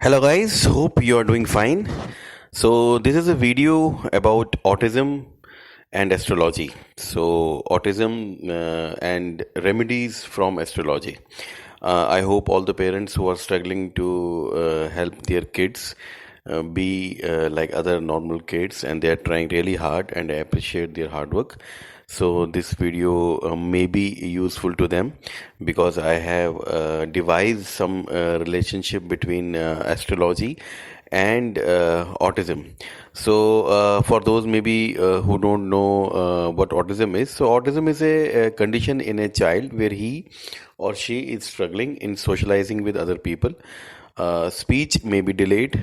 Hello guys, hope you are doing fine. So this is a video about autism and astrology. So autism and remedies from astrology. I hope all the parents who are struggling to help their kids be like other normal kids, and they are trying really hard, and I appreciate their hard work. So this video may be useful to them because I have devised some relationship between astrology and autism. So for those maybe who don't know what autism is, so autism is a condition in a child where he or she is struggling in socializing with other people. Speech may be delayed.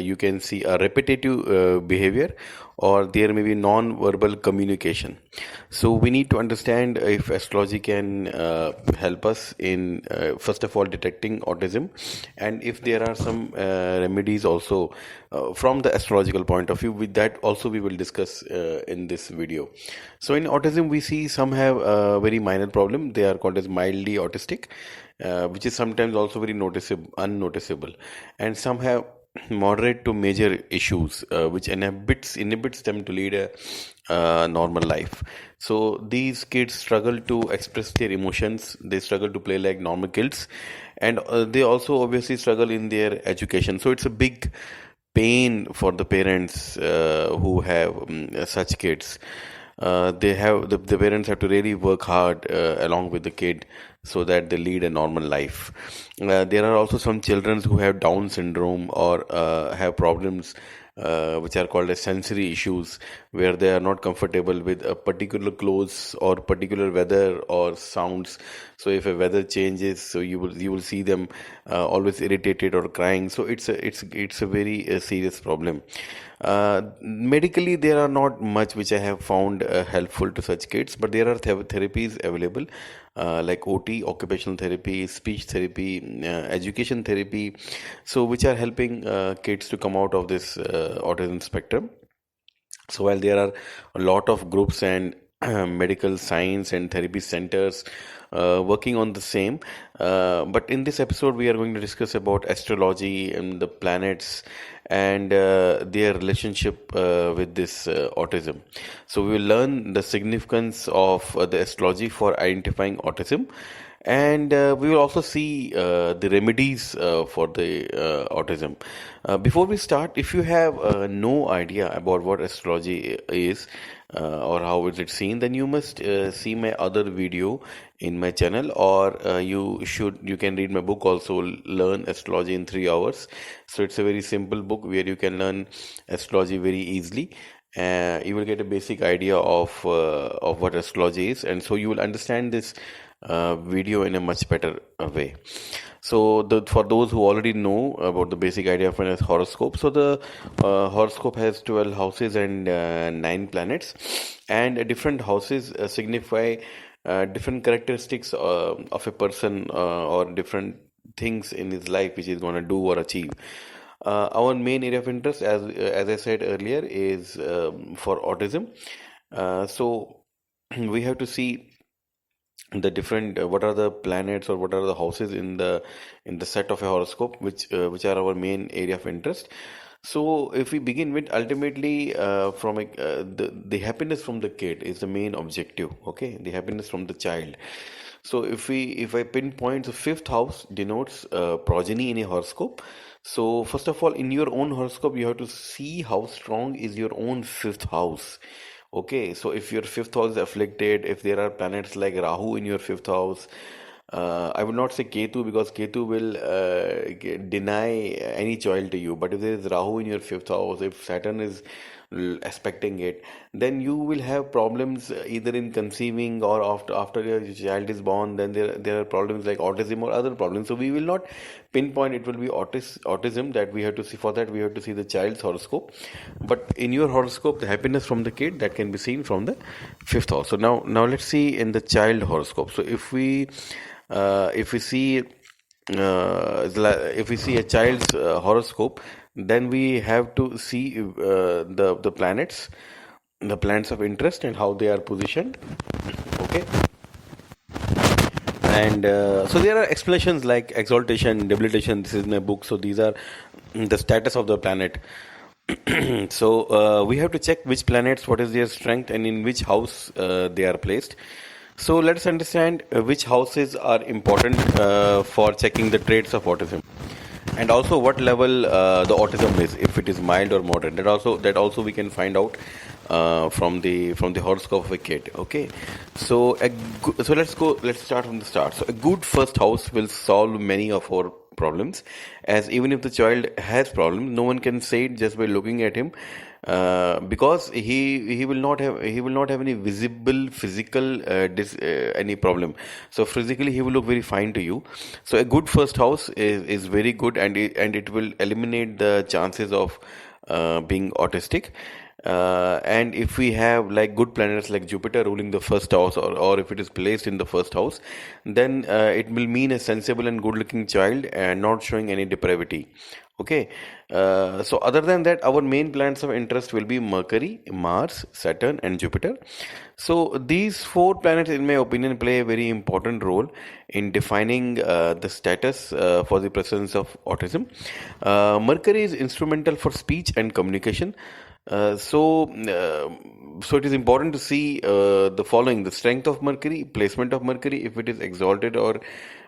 You can see a repetitive behavior, or there may be non-verbal communication. So we need to understand if astrology can help us in first of all detecting autism, and if there are some remedies also from the astrological point of view. With that also we will discuss in this video. So in autism we see some have a very minor problem. They are called as mildly autistic, which is sometimes also very noticeable, unnoticeable, and some have moderate to major issues, which inhibits them to lead a normal life. So these kids struggle to express their emotions. They struggle to play like normal kids, and they also obviously struggle in their education. So it's a big pain for the parents who have such kids. The parents have to really work hard along with the kid so that they lead a normal life. There are also some children who have Down syndrome or have problems which are called as sensory issues, where they are not comfortable with a particular clothes or particular weather or sounds. So if a weather changes, so you will see them always irritated or crying. So it's a very serious problem. Medically, there are not much which I have found helpful to such kids, but there are therapies available, like OT, occupational therapy, speech therapy, education therapy, so which are helping kids to come out of this autism spectrum. So while there are a lot of groups and medical science and therapy centers working on the same, but in this episode we are going to discuss about astrology and the planets and their relationship with this autism. So we will learn the significance of the astrology for identifying autism, and we will also see the remedies for the autism. Before we start, if you have no idea about what astrology is or how is it seen, then you must see my other video in my channel, or you can read my book also, Learn Astrology in 3 hours. So it's a very simple book where you can learn astrology very easily. You will get a basic idea of what astrology is, and so you will understand this video in a much better way. So for those who already know about the basic idea of an horoscope, so the horoscope has 12 houses and 9 planets, and different houses signify different characteristics of a person or different things in his life which he's going to do or achieve. Our main area of interest, as I said earlier, is for autism. So we have to see the different what are the planets or what are the houses in the set of a horoscope, which are our main area of interest. So if we begin with, ultimately the happiness from the kid is the main objective. Okay, the happiness from the child. So if I pinpoint, the fifth house denotes progeny in a horoscope. So first of all, in your own horoscope you have to see how strong is your own fifth house. Okay, so if your fifth house is afflicted, if there are planets like Rahu in your fifth house, I would not say Ketu, because Ketu will deny any child to you. But if there is Rahu in your fifth house, if Saturn is aspecting it, then you will have problems either in conceiving or after your child is born. Then there are problems like autism or other problems. So we will not pinpoint it will be autism that we have to see. For that we have to see the child's horoscope. But in your horoscope, the happiness from the kid, that can be seen from the fifth house. So now let's see in the child horoscope. So if we see a child's horoscope, then we have to see the planets, the planets of interest, and how they are positioned. Okay, and so there are explanations like exaltation, debilitation. This is my book, so these are the status of the planet. So we have to check which planets, what is their strength, and in which house they are placed. So let's understand which houses are important for checking the traits of autism, and also what level the autism is, if it is mild or moderate. That also we can find out from the horoscope of a kid. Okay, so let's start from the start. So a good first house will solve many of our problems, as even if the child has problems, no one can say it just by looking at him, because he will not have any visible physical any problem. So physically he will look very fine to you. So a good first house is very good, and it will eliminate the chances of being autistic. And if we have like good planets like Jupiter ruling the first house, or if it is placed in the first house, then it will mean a sensible and good looking child and not showing any depravity. Okay, so other than that, our main planets of interest will be Mercury, Mars, Saturn, and Jupiter. So these four planets, in my opinion, play a very important role in defining the status for the presence of autism. Mercury is instrumental for speech and communication. So it is important to see the following: the strength of Mercury, placement of Mercury, if it is exalted or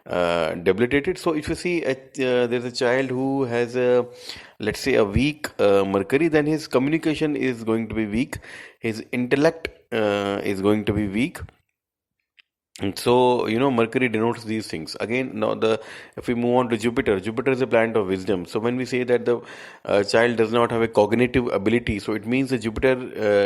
debilitated. So if you see there's a child who has a, let's say, a weak Mercury, then his communication is going to be weak, his intellect is going to be weak. And so, Mercury denotes these things. Again, now if we move on to Jupiter, Jupiter is a planet of wisdom. So when we say that the child does not have a cognitive ability, so it means that Jupiter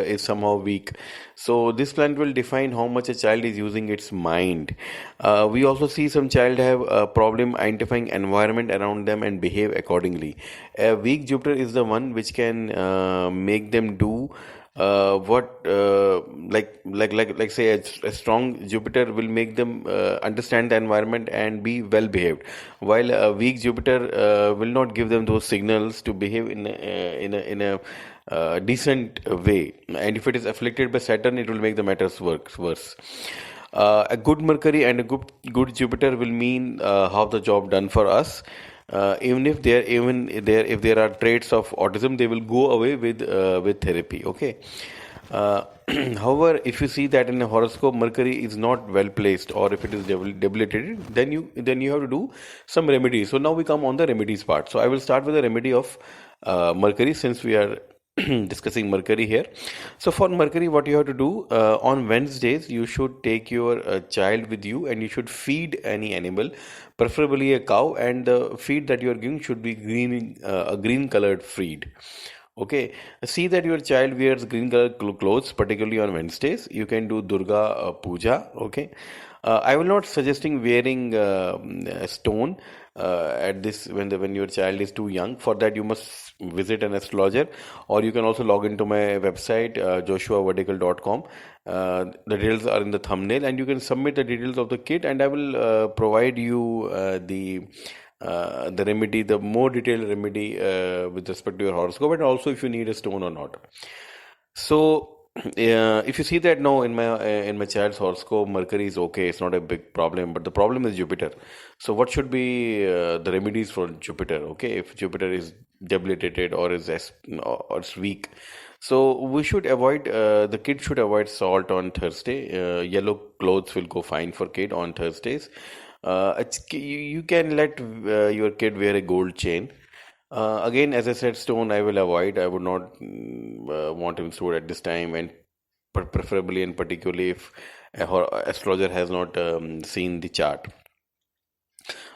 is somehow weak. So this planet will define how much a child is using its mind. We also see some child have a problem identifying environment around them and behave accordingly. A weak Jupiter is the one which can make them do what like say a strong Jupiter will make them understand the environment and be well behaved, while a weak Jupiter will not give them those signals to behave in a decent way. And if it is afflicted by Saturn, it will make the matters worse. A good Mercury and a good Jupiter will mean how the job done for us. If there are traits of autism, they will go away with therapy. Okay. Uh, However, if you see that in a horoscope Mercury is not well placed, or if it is debilitated, then you have to do some remedies. So now we come on the remedies part. So I will start with the remedy of Mercury, since we are discussing Mercury here. So for Mercury, what you have to do on Wednesdays, you should take your child with you, and you should feed any animal, preferably a cow, and the feed that you are giving should be a green colored feed. Okay, see that your child wears green color clothes, particularly on Wednesdays. You can do Durga Puja. Okay, I will not suggesting wearing a stone at this when your child is too young. For that, you must visit an astrologer, or you can also log into my website joshuavertical.com. The details are in the thumbnail, and you can submit the details of the kit, and I will provide you the remedy, the more detailed remedy with respect to your horoscope, and also if you need a stone or not. So, if you see that no, in my child's horoscope, Mercury is okay; it's not a big problem. But the problem is Jupiter. So, what should be the remedies for Jupiter? Okay, if Jupiter is debilitated or or is weak, so we should avoid. The kid should avoid salt on Thursday. Yellow clothes will go fine for kid on Thursdays. You can let your kid wear a gold chain. Again, as I said, stone I will avoid. I would not want him stored at this time, and preferably and particularly if astrologer has not seen the chart.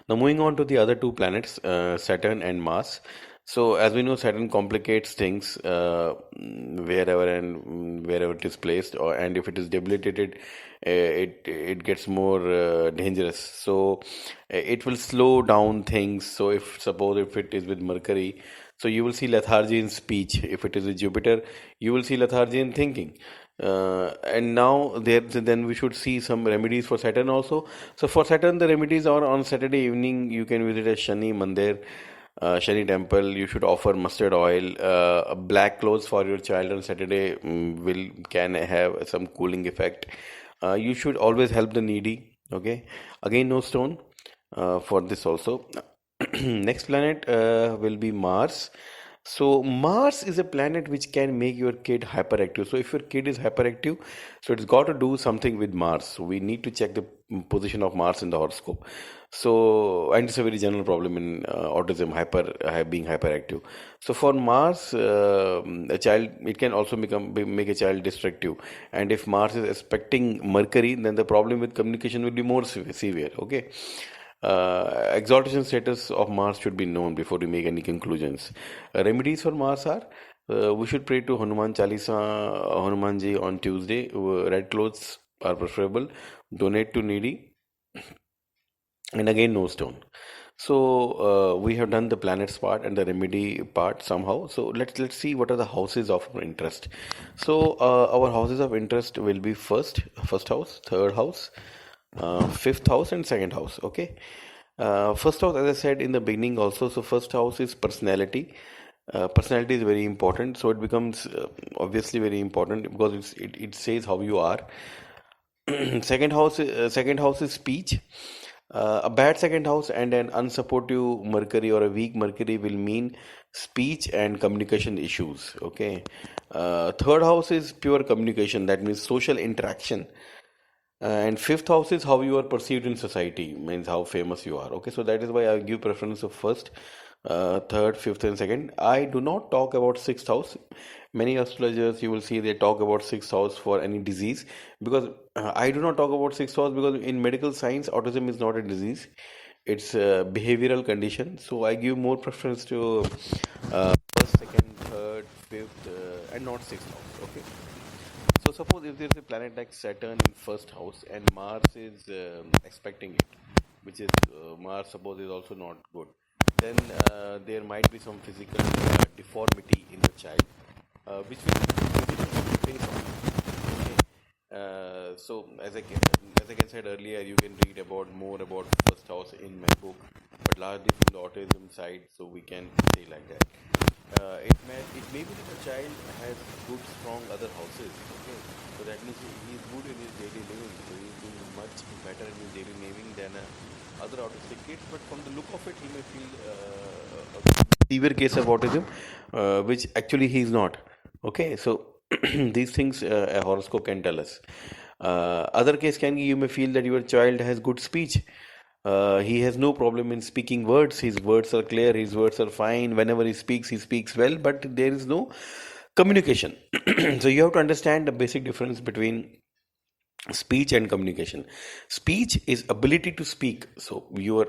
Now, moving on to the other two planets, Saturn and Mars. So, as we know, Saturn complicates things wherever it is placed, and if it is debilitated, it gets more dangerous. So, it will slow down things. So, if it is with Mercury, so you will see lethargy in speech. If it is with Jupiter, you will see lethargy in thinking. And now then we should see some remedies for Saturn also. So for Saturn, the remedies are on Saturday evening. You can visit a Shani Mandir, Shani temple. You should offer mustard oil. Black clothes for your child on Saturday can have some cooling effect. You should always help the needy. Okay. Again, no stone for this also. Next planet will be Mars. So Mars is a planet which can make your kid hyperactive. So if your kid is hyperactive, so it's got to do something with Mars. So we need to check the position of Mars in the horoscope. So, and it's a very general problem in autism, being hyperactive. So for Mars, a child, it can also make a child destructive. And if Mars is aspecting Mercury, then the problem with communication will be more severe. Okay. Exaltation status of Mars should be known before we make any conclusions. Remedies for Mars are we should pray to Hanuman Chalisa, Hanumanji on Tuesday. Red clothes are preferable. Donate to needy, and again no stone. So we have done the planets part and the remedy part somehow. So let's see what are the houses of interest. So our houses of interest will be first house, third house, fifth house, and second house. Okay. First house, as I said in the beginning also, so first house is personality. Personality is very important, so it becomes obviously very important because it says how you are. Second house is speech. A bad second house and an unsupportive Mercury or a weak Mercury will mean speech and communication issues. Okay. Third house is pure communication, that means social interaction. And fifth house is how you are perceived in society, means how famous you are. Okay, so that is why I give preference of first, third, fifth, and second. I do not talk about sixth house. Many astrologers you will see they talk about sixth house for any disease, because I do not talk about sixth house because in medical science, autism is not a disease. It's a behavioral condition. So I give more preference to first, second, third, fifth, and not sixth house. Okay. So suppose if there is a planet like Saturn in first house and Mars is expecting it, which is Mars suppose is also not good, then there might be some physical deformity in the child, which will face on. Okay. So as I can said earlier, you can read about more about first house in my book, but largely from the autism side, so we can say like that. It may be that the child has good strong other houses. Okay, so that means he is good in his daily living. So he is doing much better in his daily living than other autistic kids. But from the look of it, he may feel a severe case of autism, which actually he is not. Okay, so these things a horoscope can tell us. Other case can be you may feel that your child has good speech. He has no problem in speaking words. His words are clear. His words are fine. Whenever he speaks well, but there is no communication. So you have to understand the basic difference between speech and communication. Speech is ability to speak. So your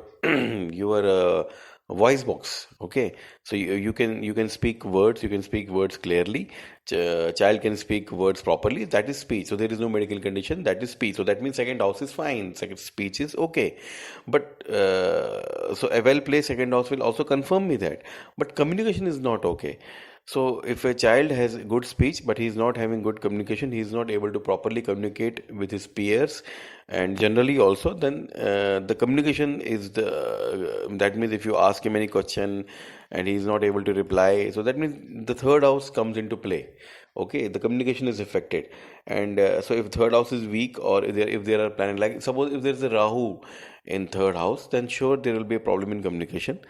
voice box. Okay, so you can speak words. You can speak words clearly. Child can speak words properly. That is speech. So there is no medical condition. That is speech. So that means second house is fine. Second speech is okay. But so a well placed second house will also confirm me that. But communication is not okay. So if a child has good speech but he is not having good communication, he is not able to properly communicate with his peers and generally also, then the communication is that means if you ask him any question and he is not able to reply, so that means the third house comes into play. Okay, the communication is affected, and so if third house is weak, or if there are planets like suppose if there is a Rahu in third house, then sure there will be a problem in communication.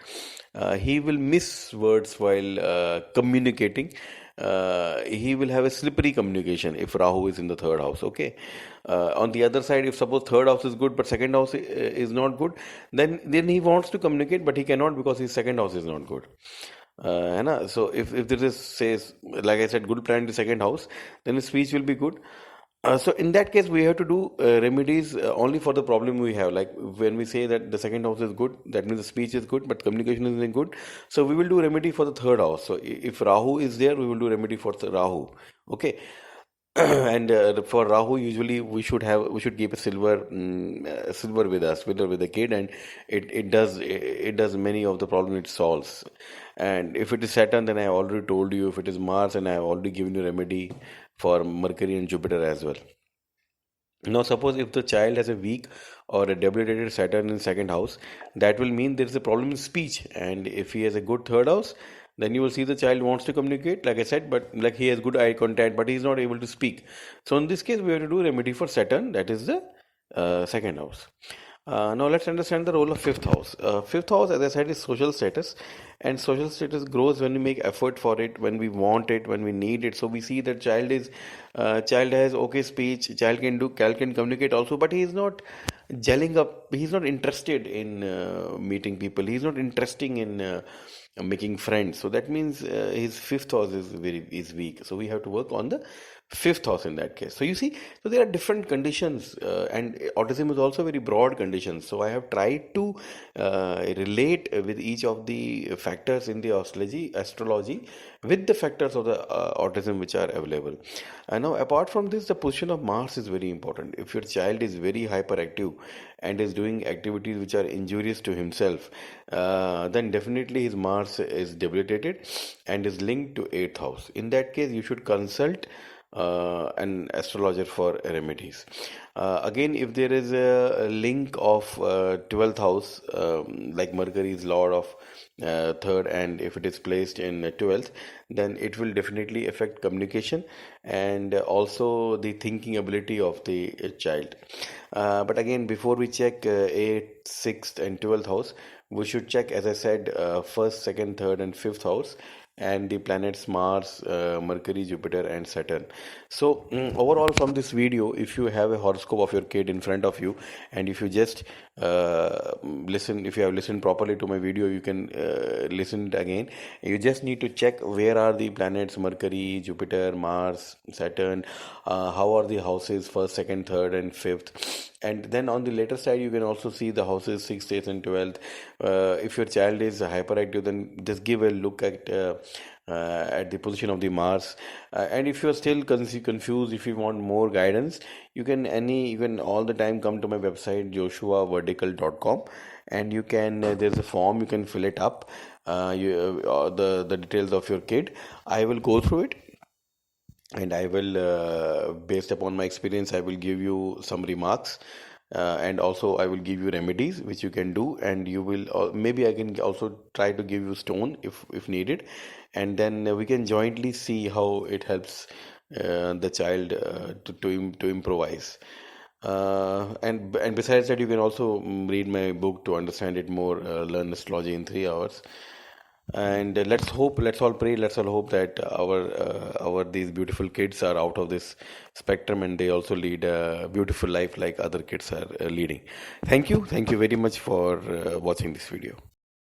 He will miss words while communicating. He will have a slippery communication if Rahu is in the third house. Okay. On the other side, if suppose third house is good but second house is not good, then he wants to communicate but he cannot because his second house is not good. So if there is says like I said good planet in second house, then his speech will be good. So in that case, we have to do remedies only for the problem we have. Like when we say that the second house is good, that means the speech is good, but communication isn't good. So we will do remedy for the third house. So if Rahu is there, we will do remedy for the Rahu. Okay. And for Rahu, usually we should keep a silver with us, with the kid, and it does many of the problem it solves. And if it is Saturn, then I already told you. If it is Mars, and I have already given you remedy for Mercury and Jupiter as well. Now, suppose if the child has a weak or a debilitated Saturn in second house, that will mean there is a problem in speech. And if he has a good third house, then you will see the child wants to communicate, like I said, but like he has good eye contact, but he is not able to speak. So in this case, we have to do remedy for Saturn, that is the second house. Now let's understand the role of fifth house. Fifth house, as I said, is social status, and social status grows when we make effort for it, when we want it, when we need it. So we see that child has okay speech, child can communicate also, but he is not gelling up. He's not interested in meeting people. He's not interesting in making friends. So that means his fifth house is weak. So we have to work on the fifth house in that case. So you see, so there are different conditions, and autism is also very broad conditions. So I have tried to relate with each of the factors in the astrology with the factors of the autism which are available. And now, apart from this, the position of Mars is very important. If your child is very hyperactive and is doing activities which are injurious to himself, then definitely his Mars is debilitated and is linked to eighth house. In that case, you should consult an astrologer for remedies. Again, if there is a link of 12th house, like Mercury is lord of third, and if it is placed in 12th, then it will definitely affect communication and also the thinking ability of the child. But again, before we check 8th, 6th, and 12th house, we should check, as I said, first, second, third, and fifth house, and the planets Mars, Mercury, Jupiter, and Saturn. So, overall, from this video, if you have a horoscope of your kid in front of you, and if you just listen, if you have listened properly to my video, you can listen it again. You just need to check where are the planets Mercury, Jupiter, Mars, Saturn, how are the houses first, second, third, and fifth. And then on the later side, you can also see the houses 6th, 8th, and 12th. If your child is hyperactive, then just give a look at the position of the Mars. And if you are still confused, if you want more guidance, you can all the time come to my website joshuavertical.com, and you can there's a form, you can fill it up, the details of your kid. I will go through it, and I will, based upon my experience, I will give you some remarks, and also I will give you remedies which you can do, and you will maybe I can also try to give you stone if needed, and then we can jointly see how it helps the child to improvise. And besides that, you can also read my book to understand it more, learn astrology in 3 hours. And let's all pray, let's all hope that our these beautiful kids are out of this spectrum, and they also lead a beautiful life like other kids are leading. Thank you very much for watching this video.